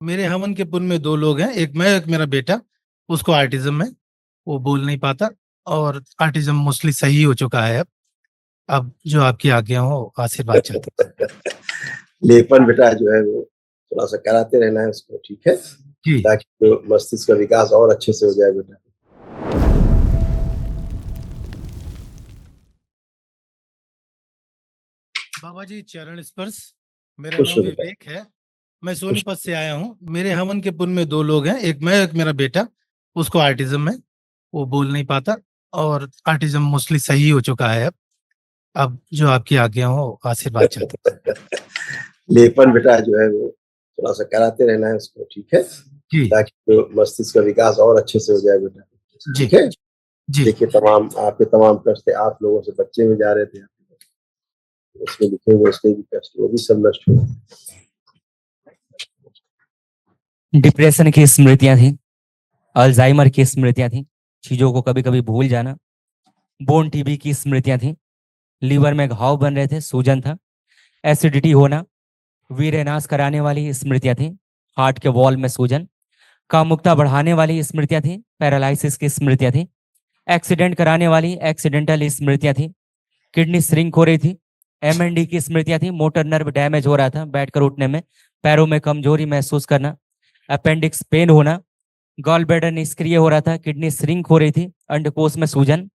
मेरे हवन के पुन में दो लोग हैं, एक मैं एक मेरा बेटा। उसको आर्टिज्म है, वो बोल नहीं पाता, और आर्टिज्म मोस्टली सही हो चुका है। अब जो आपकी आज्ञा हो, आशीर्वाद चाहता हूं। लेपन बेटा जो है वो थोड़ा सा कराते रहना है उसको, ठीक है, जी ताकि तो मस्तिष्क का विकास और अच्छे से हो जाए बेटा। बाबा जी, चरण स्पर्श। मेरा खुश नाम हो बेटा, विवेक है, मैं खुश। सोनीपत से आया हूँ। मेरे हवन के पुन में दो लोग हैं, एक मैं एक मेरा बेटा। उसको आर्टिज्म है, वो बोल नहीं पाता, और आर्टिज्म मोस्टली सही हो चुका है। अब जो आपकी आज्ञा हो, आशीर्वाद चाहता हूं। लेपन बेटा जो है वो थोड़ा सा कराते रहना है उसको, ठीक है, जी ताकि तो मस्तिष्क का विकास और अच्छे से हो जाए बेटा, जी ठीक है। जी। देखिए तमाम आपके तमाम कष्ट थे, आप लोगों से बच्चे में जा रहे थे, उसमें लिखे हुए उसके भी कष्ट वो भी सब नष्ट हुए। डिप्रेशन की स्मृतियां थी, अल्जाइमर की स्मृतियां थी, चीजों को कभी कभी भूल जाना, बोन टीबी की स्मृतियां थी, लीवर में घाव बन रहे थे, सूजन था, एसिडिटी होना, वीर्यनाश कराने वाली स्मृतियां थी, हार्ट के वॉल में सूजन, कामुकता बढ़ाने वाली स्मृतियां थी, पैरालिसिस की स्मृतियां थी, एक्सीडेंट कराने वाली एक्सीडेंटल स्मृतियां थी, किडनी श्रिंक हो रही थी, एमएनडी की स्मृतियां थी, मोटर नर्व डैमेज हो रहा था, बैठकर उठने में पैरों में कमजोरी महसूस करना, अपेंडिक्स पेन होना, गॉल ब्लैडर निष्क्रिय हो रहा था, किडनी श्रिंक हो रही थी, अंडकोश में सूजन,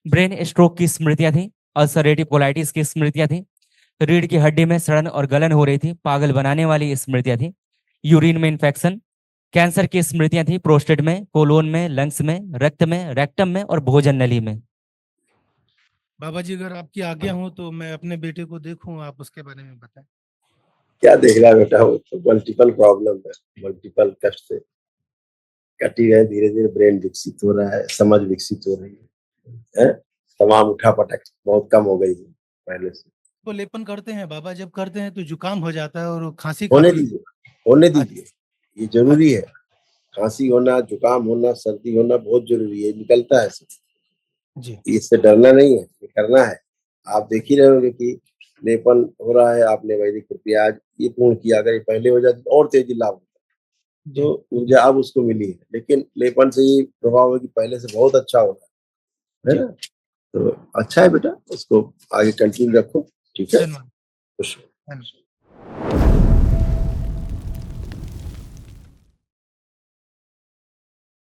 ब्रेन स्ट्रोक की स्मृतियां थी, अल्सरेटिव कोलाइटिस की स्मृतियां थी, रीढ़ की हड्डी में सड़न और गलन हो रही थी, पागल बनाने वाली स्मृतियां थी, यूरिन में इन्फेक्शन, कैंसर की स्मृतियां थी, प्रोस्टेट में, कोलोन में, लंग्स में, रक्त में, रेक्टम में और भोजन नली में। बाबा जी, अगर आपकी आज्ञा हो तो मैं अपने बेटे को देखूं, आप उसके बारे में बताएं। क्या देख रहा है बेटा, वो तो मल्टीपल प्रॉब्लम है, मल्टीपल कष्ट से कटी है, धीरे धीरे ब्रेन विकसित हो रहा है, समझ विकसित हो रही है? तमाम उठा पटक बहुत कम हो गई है पहले से। तो लेपन करते हैं बाबा, जब करते हैं तो जुकाम हो जाता है और खांसी होने काफी। दीजिए, होने अच्छा दीजिए, ये जरूरी है। खांसी होना, जुकाम होना, सर्दी होना बहुत जरूरी है, निकलता है सब। जी इससे डरना नहीं है, ये करना है। आप देख ही रहे होंगे कि लेपन हो रहा है, आपने वैदिक प्रक्रिया आज ये पूर्ण किया, अगर ये पहले हो जाती तो और तेजी लाभ होता। जी। तो ऊर्जा अब उसको मिली है, लेकिन लेपन से ये प्रभाव है कि पहले से बहुत अच्छा हो रहा है जी ना। तो अच्छा है बेटा, उसको आगे कंटिन्यू रखो, ठीक है। धन्यवाद। खुश रहो। धन्यवाद।